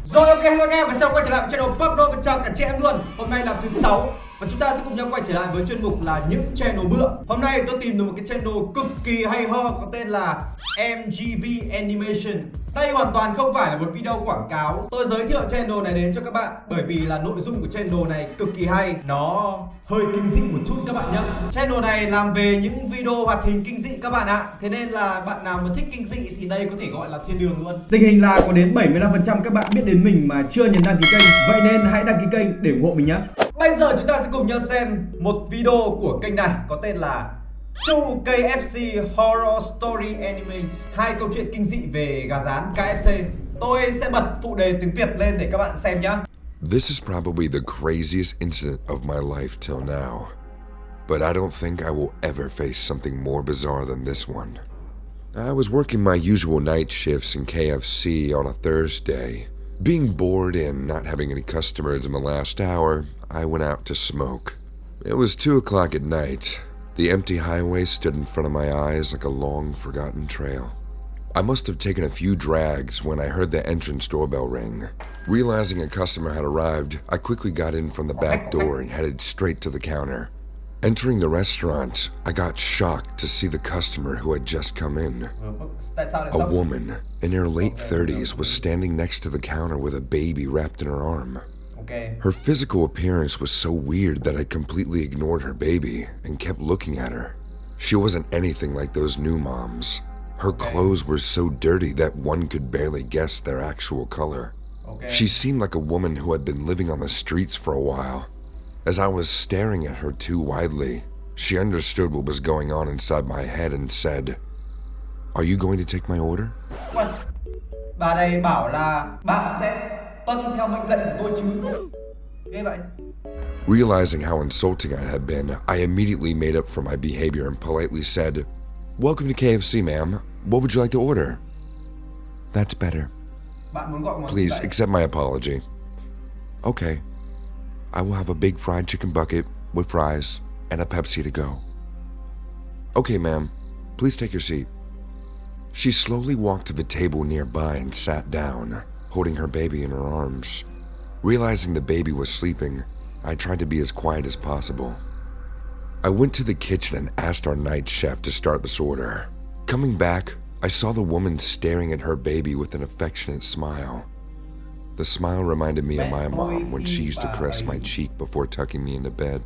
Rồi ok, hello các em và chào quay trở lại với channel Pobbrose và chào cả chị em luôn. Hôm nay là thứ 6 và chúng ta sẽ cùng nhau quay trở lại với chuyên mục là những channel bữa. Hôm nay tôi tìm được một cái channel cực kỳ hay ho có tên là MGV Animation. Đây hoàn toàn không phải là một video quảng cáo. Tôi giới thiệu channel này đến cho các bạn bởi vì là nội dung của channel này cực kỳ hay. Nó hơi kinh dị một chút các bạn nhé. Channel này làm về những video hoạt hình kinh dị các bạn ạ. Thế nên là bạn nào mà thích kinh dị thì đây có thể gọi là thiên đường luôn. Tình hình là có đến 75% các bạn biết đến mình mà chưa nhấn đăng ký kênh. Vậy nên hãy đăng ký kênh để ủng hộ mình nhé. Bây giờ chúng ta sẽ cùng nhau xem một video của kênh này có tên là KFC Horror Story Anime, 2 câu chuyện kinh dị về gà rán KFC. Tôi sẽ bật phụ đề tiếng Việt lên để các bạn xem nhé. This is probably the craziest incident of my life till now, but I don't think I will ever face something more bizarre than this one. I was working my usual night shifts in KFC on a Thursday. Being bored and not having any customers in the last hour, I went out to smoke. It was 2 o'clock at night. The empty highway stood in front of my eyes like a long forgotten trail. I must have taken a few drags when I heard the entrance doorbell ring. Realizing a customer had arrived, I quickly got in from the back door and headed straight to the counter. Entering the restaurant, I got shocked to see the customer who had just come in. A woman in her late 30s was standing next to the counter with a baby wrapped in her arm. Her physical appearance was so weird that I completely ignored her baby and kept looking at her. She wasn't anything like those new moms. Her clothes were so dirty that one could barely guess their actual color. She seemed like a woman who had been living on the streets for a while. As I was staring at her too widely, she understood what was going on inside my head and said, "Are you going to take my order?" Bà này bảo là bạn sẽ tuân theo mệnh lệnh của tôi chứ. Ghê vậy. Realizing how insulting I had been, I immediately made up for my behavior and politely said, "Welcome to KFC, ma'am. What would you like to order?" "That's better. Bạn muốn gọi món gì Please vậy? accept my apology." "Okay. I will have a big fried chicken bucket with fries and a Pepsi to go." "Okay, ma'am. Please take your seat." She slowly walked to the table nearby and sat down, holding her baby in her arms. Realizing the baby was sleeping, I tried to be as quiet as possible. I went to the kitchen and asked our night chef to start this order. Coming back, I saw the woman staring at her baby with an affectionate smile. The smile reminded me of my mom when she used to caress my cheek before tucking me into bed.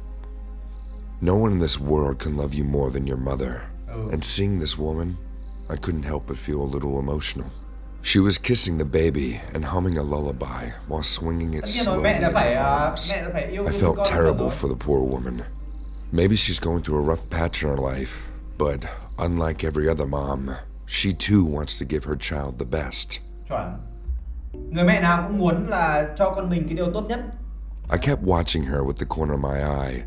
No one in this world can love you more than your mother. And seeing this woman, I couldn't help but feel a little emotional. She was kissing the baby and humming a lullaby while swinging it slowly in her arms. I felt terrible for the poor woman. Maybe she's going through a rough patch in her life, but unlike every other mom, she too wants to give her child the best. Chuẩn. Người mẹ nào cũng muốn là cho con mình cái điều tốt nhất. I kept watching her with the corner of my eye.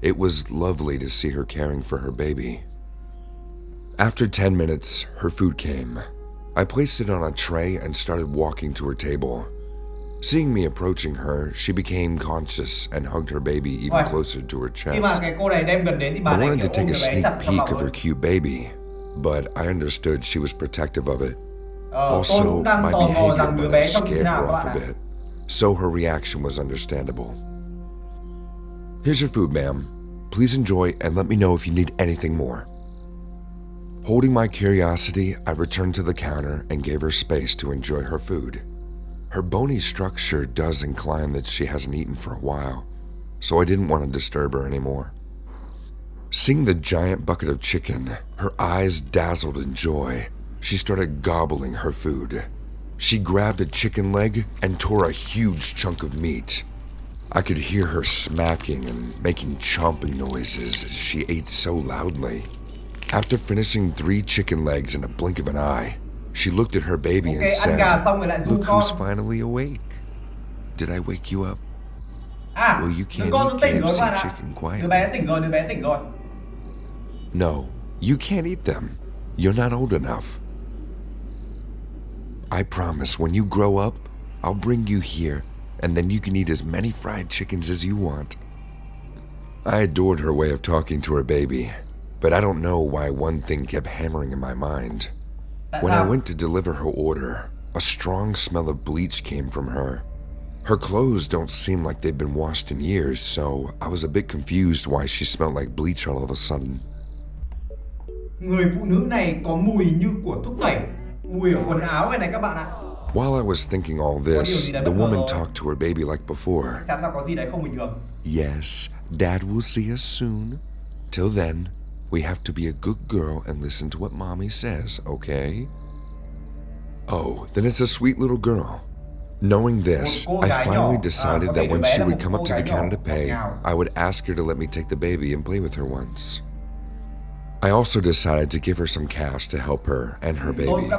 It was lovely to see her caring for her baby. After 10 minutes, her food came. I placed it on a tray and started walking to her table. Seeing me approaching her, she became conscious and hugged her baby even closer to her chest. Khi mà cái cô này đem gần đến thì bà I này wanted kiểu to take ôm a đứa bé sneak chặt trong peek lòng of her luôn. cute baby, but I understood she was protective of it. Tôi Also, cũng đang my tò mò behavior rằng đứa might bé have trông như thế scared nào her các off bạn a ạ. bit, so her reaction was understandable. "Here's your food, ma'am. Please enjoy and let me know if you need anything more." Holding my curiosity, I returned to the counter and gave her space to enjoy her food. Her bony structure does incline that she hasn't eaten for a while, so I didn't want to disturb her anymore. Seeing the giant bucket of chicken, her eyes dazzled in joy. She started gobbling her food. She grabbed a chicken leg and tore a huge chunk of meat. I could hear her smacking and making chomping noises as she ate so loudly. After finishing 3 chicken legs in a blink of an eye, she looked at her baby and Ăn said, gà xong rồi lại ru "Look who's con. finally awake. Did I wake you up? À, Well, you đứa can't con eat nó tỉnh rồi các bạn KFC ạ. chicken quietly." Đứa bé tỉnh rồi, đứa bé tỉnh rồi. "No, you can't eat them. You're not old enough. I promise when you grow up, I'll bring you here, and then you can eat as many fried chickens as you want." I adored her way of talking to her baby, but I don't know why one thing kept hammering in my mind. When I went to deliver her order, a strong smell of bleach came from her. Her clothes don't seem like they've been washed in years, so I was a bit confused why she smelled like bleach all of a sudden. Người phụ nữ này có mùi như của thuốc tẩy, mùi ở quần áo này các bạn ạ. While I was thinking all this, the woman talked to her baby like before. Chắc chắn là có gì đấy không bình thường. Yes, Dad will see us soon. Till then, we have to be a good girl and listen to what Mommy says, okay? Oh, then it's a sweet little girl. Knowing this, I finally decided that when she would come up to the counter to pay, I would ask her to let me take the baby and play with her once. I also decided to give her some cash to help her and her baby.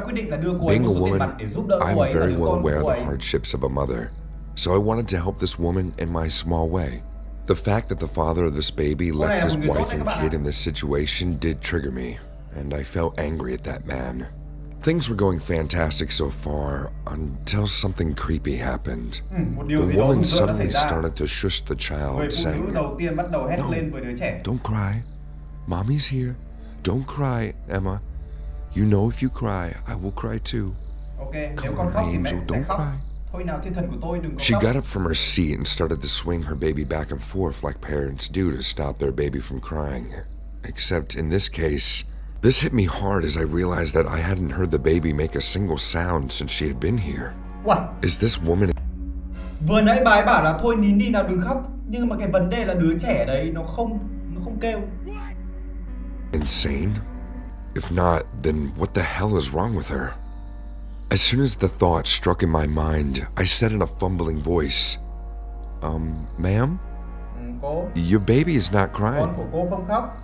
Being a woman, I'm very well aware of the hardships of a mother, so I wanted to help this woman in my small way. The fact that the father of this baby left his wife and kid in this situation did trigger me, and I felt angry at that man. Things were going fantastic so far until something creepy happened. The woman suddenly started to shush the child, saying, "No, don't cry. Mommy's here. Don't cry, Emma. You know if you cry, I will cry too. Come on, my angel, don't cry." She got up from her seat and started to swing her baby back and forth like parents do to stop their baby from crying. Except in this case, this hit me hard as I realized that I hadn't heard the baby make a single sound since she had been here. Is this woman... Vừa nãy bà ấy bảo là thôi nín đi nào đừng khóc, nhưng mà cái vấn đề là đứa trẻ đấy nó không kêu. insane? If not, then what the hell is wrong with her? As soon as the thought struck in my mind, I said in a fumbling voice, ma'am? Cô? Your baby is not crying. Con của cô không khóc.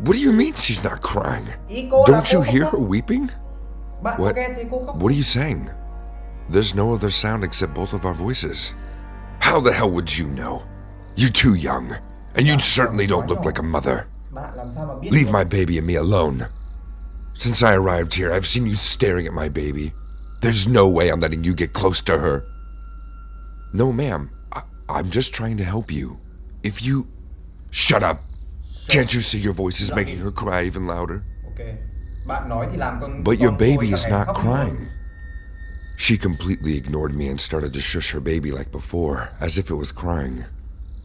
What do you mean she's not crying? Cô Don't you cô hear khóc. her weeping? Bạn What? nghe thấy cô khóc. What are you saying? There's no other sound except both of our voices. How the hell would you know? You're too young, and you certainly don't look like a mother. Bạn làm sao mà biết Leave được? my baby and me alone. Since I arrived here, I've seen you staring at my baby. There's no way I'm letting you get close to her. No, ma'am. I'm just trying to help you. If you... Shut up! Can't you see your voice is making her cry even louder? Okay. Bạn nói thì làm con. But your con cô baby ấy is càng ngày not khóc crying. nữa. She completely ignored me and started to shush her baby like before, as if it was crying.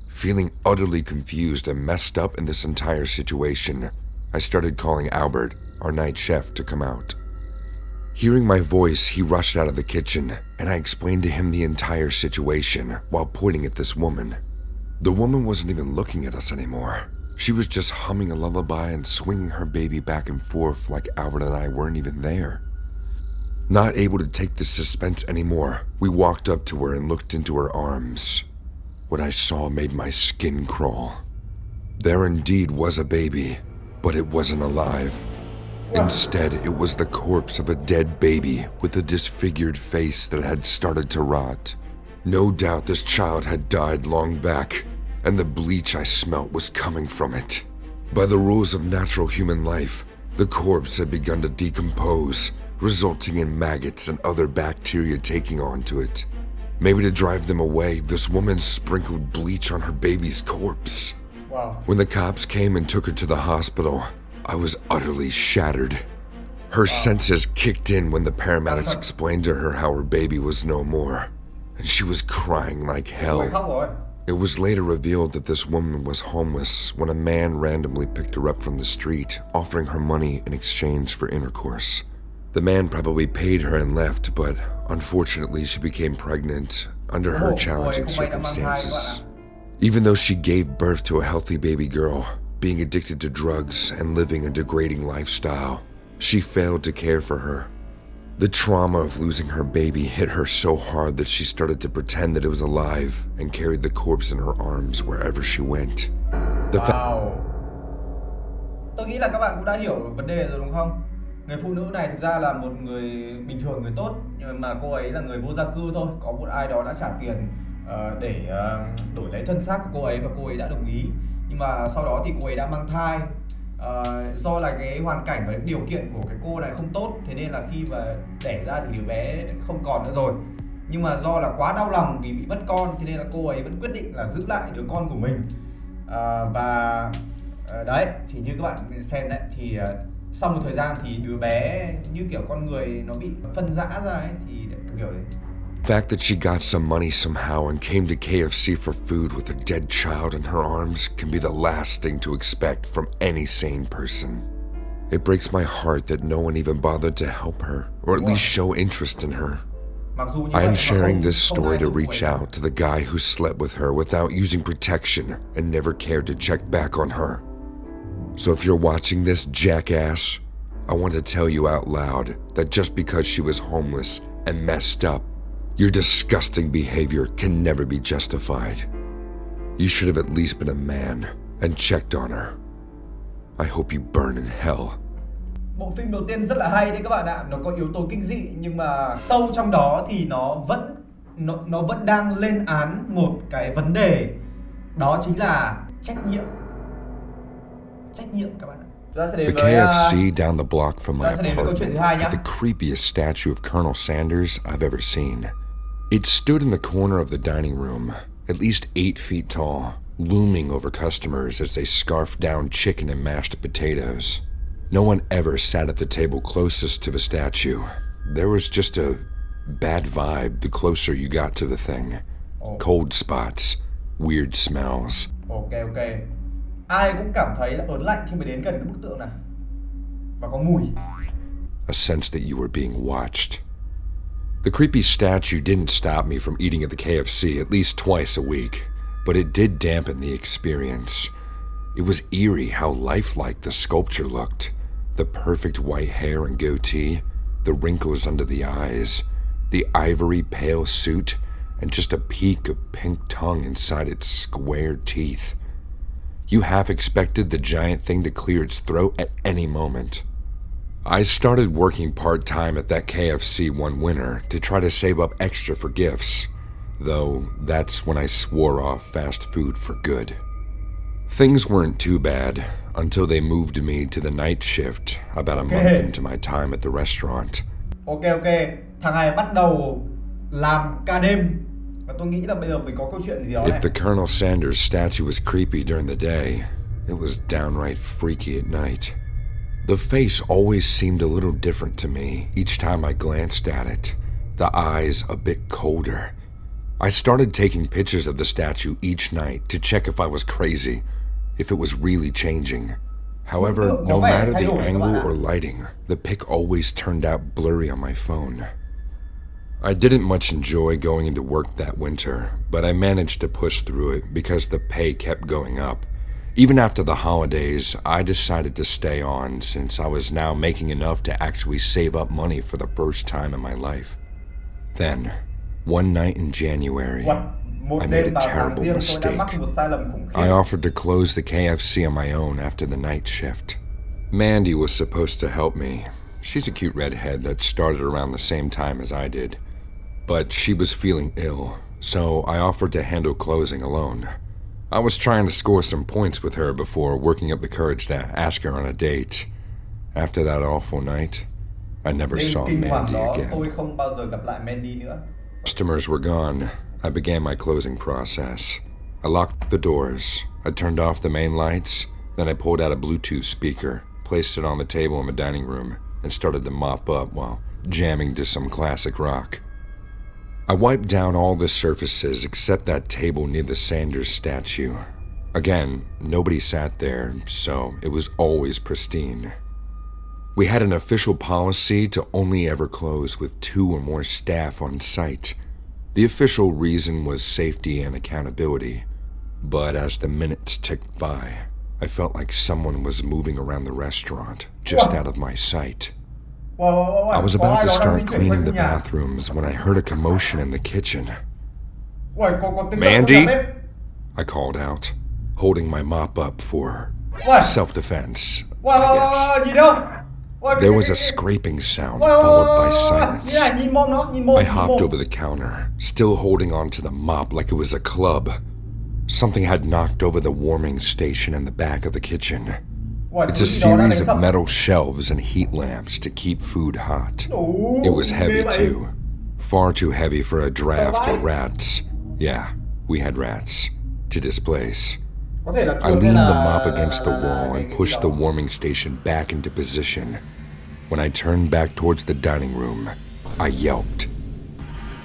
Feeling utterly confused and messed up in this entire situation, I started calling Albert, our night chef, to come out. Hearing my voice, he rushed out of the kitchen, and I explained to him the entire situation while pointing at this woman. The woman wasn't even looking at us anymore. She was just humming a lullaby and swinging her baby back and forth like Albert and I weren't even there. Not able to take the suspense anymore, we walked up to her and looked into her arms. What I saw made my skin crawl. There indeed was a baby, but it wasn't alive. Instead, it was the corpse of a dead baby with a disfigured face that had started to rot. No doubt this child had died long back, and the bleach I smelt was coming from it. By the rules of natural human life, the corpse had begun to decompose, resulting in maggots and other bacteria taking onto it. Maybe to drive them away, this woman sprinkled bleach on her baby's corpse. Wow. When the cops came and took her to the hospital, I was utterly shattered. Her senses kicked in when the paramedics explained to her how her baby was no more, and she was crying like hell. It was later revealed that this woman was homeless when a man randomly picked her up from the street, offering her money in exchange for intercourse. The man probably paid her and left, but unfortunately she became pregnant under her challenging circumstances. Even though she gave birth to a healthy baby girl, being addicted to drugs and living a degrading lifestyle, she failed to care for her. The trauma of losing her baby hit her so hard that she started to pretend that it was alive and carried the corpse in her arms wherever she went. Wow. Tôi nghĩ là các bạn cũng đã hiểu vấn đề rồi đúng không? Người phụ nữ này thực ra là một người bình thường, người tốt, nhưng mà cô ấy là người vô gia cư thôi. Có một ai đó đã trả tiền để đổi lấy thân xác của cô ấy và cô ấy đã đồng ý. Nhưng mà sau đó thì cô ấy đã mang thai. Do là cái hoàn cảnh và điều kiện của cái cô này không tốt, thế nên là khi mà đẻ ra thì đứa bé không còn nữa rồi. Nhưng mà do là quá đau lòng vì bị mất con, thế nên là cô ấy vẫn quyết định là giữ lại đứa con của mình. Đấy, thì như các bạn xem đấy, thì sau một thời gian thì đứa bé như kiểu con người nó bị phân rã ra ấy, thì kiểu đấy. fact that she got some money somehow and came to KFC for food with a dead child in her arms can be the last thing to expect from any sane person. It breaks my heart that no one even bothered to help her, or at least show interest in her. I am sharing this story to reach out to the guy who slept with her without using protection and never cared to check back on her. So if you're watching this, jackass, I want to tell you out loud that just because she was homeless and messed up, your disgusting behavior can never be justified. You should have at least been a man and checked on her. I hope you burn in hell. Bộ phim đầu tiên rất là hay đấy các bạn ạ. Nó có yếu tố kinh dị nhưng mà sâu trong đó thì nó vẫn đang lên án một cái vấn đề. Đó chính là trách nhiệm. Trách nhiệm các bạn ạ. The KFC down the block from my apartment had the creepiest statue of Colonel Sanders I've ever seen. It stood in the corner of the dining room, at least 8 feet tall, looming over customers as they scarfed down chicken and mashed potatoes. No one ever sat at the table closest to the statue. There was just a bad vibe the closer you got to the thing. Cold spots, weird smells. Ok. Ai cũng cảm thấy là ớn lạnh khi mà đến gần cái bức tượng này. Và có mùi. A sense that you were being watched. The creepy statue didn't stop me from eating at the KFC at least twice a week, but it did dampen the experience. It was eerie how lifelike the sculpture looked. The perfect white hair and goatee, the wrinkles under the eyes, the ivory pale suit, and just a peak of pink tongue inside its square teeth. You half expected the giant thing to clear its throat at any moment. I started working part-time at that KFC one winter to try to save up extra for gifts, though that's when I swore off fast food for good. Things weren't too bad until they moved me to the night shift about a month into my time at the restaurant. Ok. Thằng này bắt đầu làm ca đêm. Và tôi nghĩ là bây giờ mình có câu chuyện gì đó này. If the Colonel Sanders statue was creepy during the day, it was downright freaky at night. The face always seemed a little different to me each time I glanced at it, the eyes a bit colder. I started taking pictures of the statue each night to check if I was crazy, if it was really changing. However, no matter the angle or lighting, the pic always turned out blurry on my phone. I didn't much enjoy going into work that winter, but I managed to push through it because the pay kept going up. Even after the holidays, I decided to stay on since I was now making enough to actually save up money for the first time in my life. Then, one night in January, I made a terrible mistake. I offered to close the KFC on my own after the night shift. Mandy was supposed to help me. She's a cute redhead that started around the same time as I did. But she was feeling ill, so I offered to handle closing alone. I was trying to score some points with her before working up the courage to ask her on a date. After that awful night, I never saw Mandy again. Customers were gone. I began my closing process. I locked the doors. I turned off the main lights. Then I pulled out a Bluetooth speaker, placed it on the table in the dining room, and started to mop up while jamming to some classic rock. I wiped down all the surfaces except that table near the Sanders statue. Again, nobody sat there, so it was always pristine. We had an official policy to only ever close with 2 or more staff on site. The official reason was safety and accountability. But as the minutes ticked by, I felt like someone was moving around the restaurant, just out of my sight. I was about to start cleaning the bathrooms when I heard a commotion in the kitchen. Mandy? I called out, holding my mop up for self-defense, I guess. There was a scraping sound followed by silence. I hopped over the counter, still holding onto the mop like it was a club. Something had knocked over the warming station in the back of the kitchen. It's a series of metal shelves and heat lamps to keep food hot. It was heavy too. Far too heavy for a draft or rats. Yeah, we had rats to displace. Có thể là I chuột hay leaned the là mop against the wall and cái pushed gì the đó. warming station back into position. When I turned back towards the dining room, I yelped.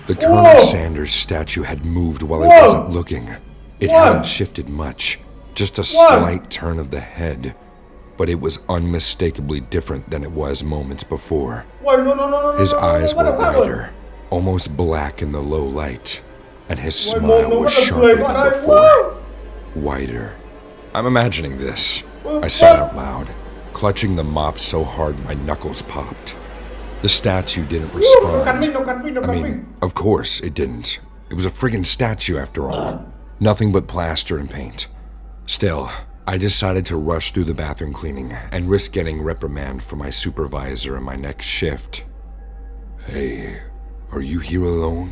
The Colonel Sanders statue had moved while I wasn't looking. It hadn't shifted much, just a slight turn of the head, but it was unmistakably different than it was moments before. His eyes were wider, almost black in the low light, and his smile was sharper than before. Wider. I'm imagining this, I said out loud, clutching the mop so hard my knuckles popped. The statue didn't respond. I mean, of course it didn't. It was a friggin' statue after all. Nothing but plaster and paint. Still, I decided to rush through the bathroom cleaning and risk getting reprimand from my supervisor in my next shift. Hey, are you here alone?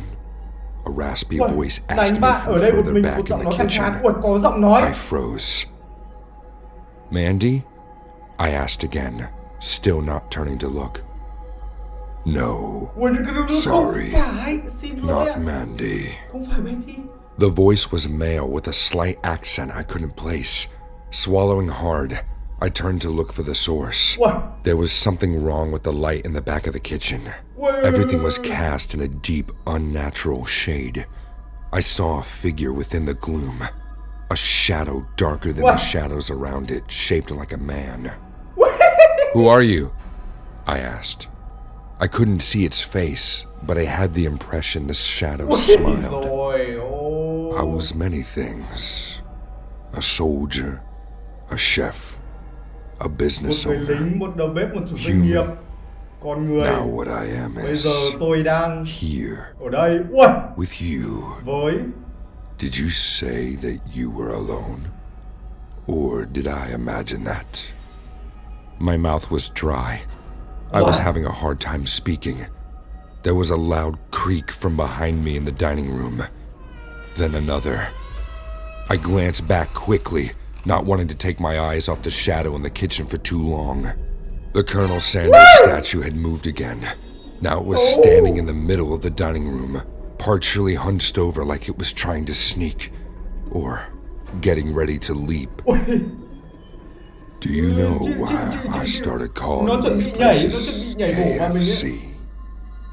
A raspy voice asked me from further back in the kitchen. I froze. Mandy? I asked again, still not turning to look. No, sorry, not Mandy. The voice was male with a slight accent I couldn't place. Swallowing hard, I turned to look for the source. There was something wrong with the light in the back of the kitchen. Everything was cast in a deep, unnatural shade. I saw a figure within the gloom. A shadow darker than the shadows around it, shaped like a man. Who are you? I asked. I couldn't see its face, but I had the impression the shadow smiled. I was many things. A soldier, a chef, a business owner, human. Now what I am is here with you. Did you say that you were alone? Or did I imagine that? My mouth was dry. I was having a hard time speaking. There was a loud creak from behind me in the dining room. Then another. I glanced back quickly, not wanting to take my eyes off the shadow in the kitchen for too long. The Colonel Sanders statue had moved again. Now it was standing in the middle of the dining room, partially hunched over like it was trying to sneak, or getting ready to leap. Do you know why I started calling these places KFC?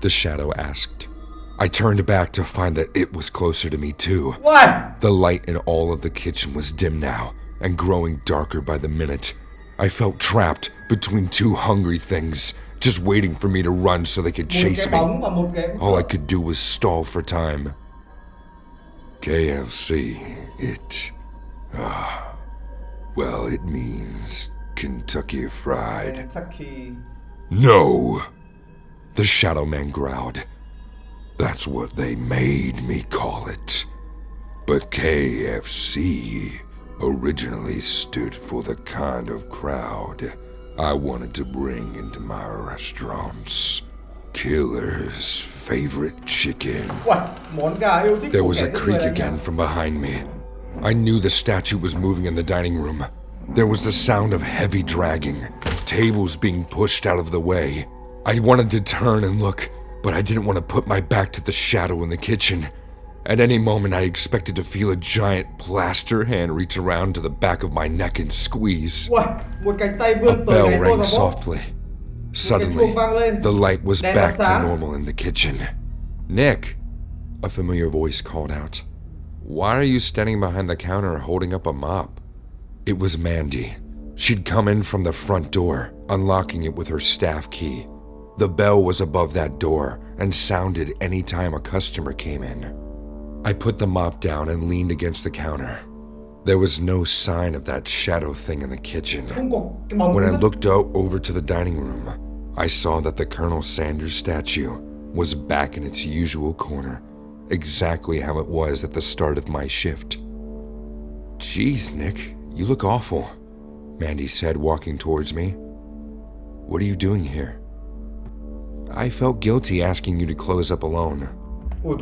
The shadow asked. I turned back to find that it was closer to me too. The light in all of the kitchen was dim now, and growing darker by the minute. I felt trapped between two hungry things, just waiting for me to run so they could chase me. All I could do was stall for time. KFC, well, it means Kentucky Fried. No! The Shadow Man growled. That's what they made me call it. But KFC originally stood for the kind of crowd I wanted to bring into my restaurants. Killer's favorite chicken. There was a creak again from behind me. I knew the statue was moving in the dining room. There was the sound of heavy dragging, tables being pushed out of the way. I wanted to turn and look, but I didn't want to put my back to the shadow in the kitchen. At any moment, I expected to feel a giant plaster hand reach around to the back of my neck and squeeze. A bell rang softly. Suddenly, the light was back to normal in the kitchen. Nick, a familiar voice called out. Why are you standing behind the counter holding up a mop? It was Mandy. She'd come in from the front door, unlocking it with her staff key. The bell was above that door and sounded any time a customer came in. I put the mop down and leaned against the counter. There was no sign of that shadow thing in the kitchen. When I looked out over to the dining room, I saw that the Colonel Sanders statue was back in its usual corner, exactly how it was at the start of my shift. Jeez, Nick, you look awful, Mandy said, walking towards me. What are you doing here? I felt guilty asking you to close up alone. Ôi,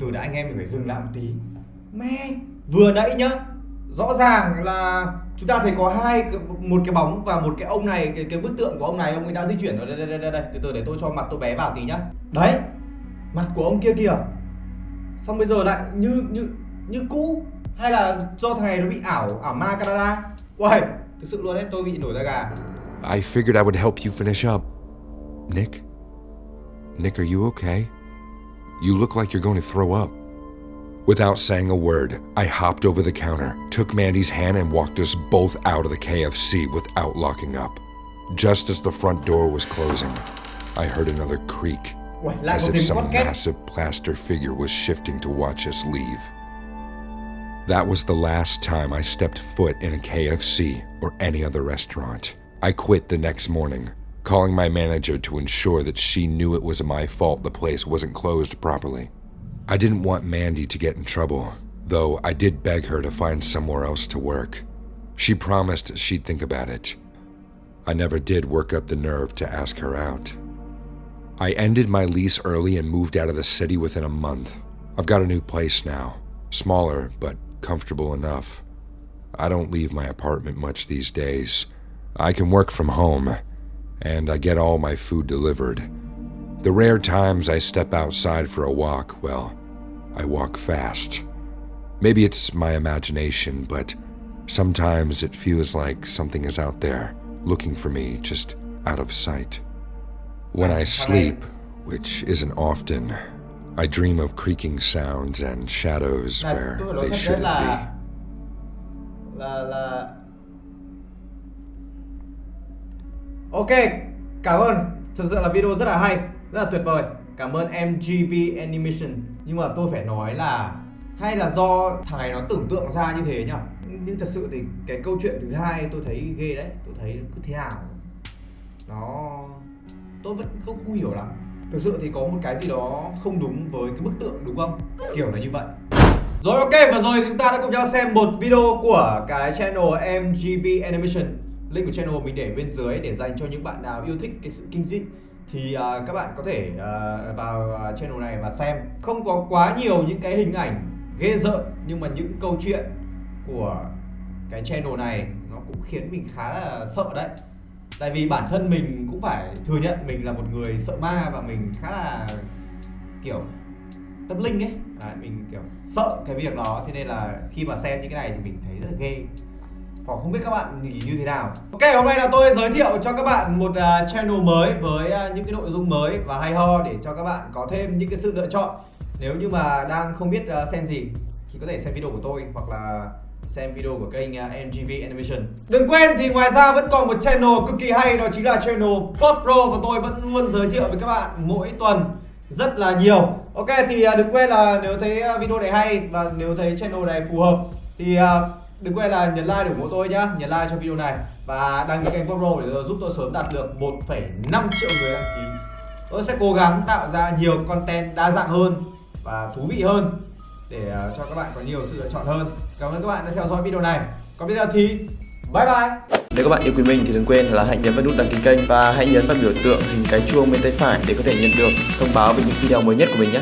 từ đã, anh em mình phải dừng lại một tí. Mẹ, vừa nãy nhá, rõ ràng là chúng ta thấy có một cái bóng và một cái ông này, cái bức tượng của ông này, ông ấy đã di chuyển ở đây. Từ từ để tôi cho mặt tôi bé vào tí nhá. Đấy, mặt của ông kia kìa. Xong bây giờ lại như cũ. Hay là do thằng này nó bị ảo ma Canada? Uầy, thực sự luôn đấy, tôi bị nổi da gà. I figured I would help you finish up. Nick? Nick, are you okay? You look like you're going to throw up. Without saying a word, I hopped over the counter, took Mandy's hand and walked us both out of the KFC without locking up. Just as the front door was closing, I heard another creak, Uầy, lại as có if tiếng some cót két. massive plaster figure was shifting to watch us leave. That was the last time I stepped foot in a KFC or any other restaurant. I quit the next morning, calling my manager to ensure that she knew it was my fault the place wasn't closed properly. I didn't want Mandy to get in trouble, though I did beg her to find somewhere else to work. She promised she'd think about it. I never did work up the nerve to ask her out. I ended my lease early and moved out of the city within a month. I've got a new place now, smaller but comfortable enough. I don't leave my apartment much these days. I can work from home, and I get all my food delivered. The rare times I step outside for a walk, well, I walk fast. Maybe it's my imagination, but sometimes it feels like something is out there, looking for me, just out of sight. When I sleep, which isn't often, I dream of creaking sounds and shadows where they shouldn't be. Ok, cảm ơn. Thực sự là video rất là hay, rất là tuyệt vời. Cảm ơn MGB Animation. Nhưng mà tôi phải nói là hay là do thằng này nó tưởng tượng ra như thế nhá. Nhưng thật sự thì cái câu chuyện thứ hai tôi thấy ghê đấy. Tôi thấy cứ thế nào tôi vẫn không hiểu lắm. Thực sự thì có một cái gì đó không đúng với cái bức tượng, đúng không? Kiểu là như vậy. Rồi ok, vừa rồi chúng ta đã cùng nhau xem một video của cái channel MGB Animation. Link của channel mình để bên dưới để dành cho những bạn nào yêu thích cái sự kinh dị. Thì các bạn có thể vào channel này và xem. Không có quá nhiều những cái hình ảnh ghê rợn, nhưng mà những câu chuyện của cái channel này nó cũng khiến mình khá là sợ đấy. Tại vì bản thân mình cũng phải thừa nhận mình là một người sợ ma, và mình khá là kiểu tâm linh ấy. Đấy, mình kiểu sợ cái việc đó, thế nên là khi mà xem những cái này thì mình thấy rất là ghê. Còn không biết các bạn nghĩ như thế nào. Ok, hôm nay là tôi giới thiệu cho các bạn một channel mới với những cái nội dung mới và hay ho, để cho các bạn có thêm những cái sự lựa chọn. Nếu như mà đang không biết xem gì thì có thể xem video của tôi, hoặc là xem video của kênh NGV Animation. Đừng quên thì ngoài ra vẫn còn một channel cực kỳ hay, đó chính là channel Pobbrose, và tôi vẫn luôn giới thiệu với các bạn mỗi tuần rất là nhiều. Ok, thì đừng quên là nếu thấy video này hay và nếu thấy channel này phù hợp thì đừng quên là nhấn like để ủng hộ tôi nhá, nhấn like cho video này và đăng ký kênh Pobbrose để giúp tôi sớm đạt được 1,5 triệu người đăng ký. Tôi sẽ cố gắng tạo ra nhiều content đa dạng hơn và thú vị hơn để cho các bạn có nhiều sự lựa chọn hơn. Cảm ơn các bạn đã theo dõi video này. Còn bây giờ thì bye bye. Nếu các bạn yêu quý mình thì đừng quên là hãy nhấn vào nút đăng ký kênh và hãy nhấn vào biểu tượng hình cái chuông bên tay phải để có thể nhận được thông báo về những video mới nhất của mình nhé.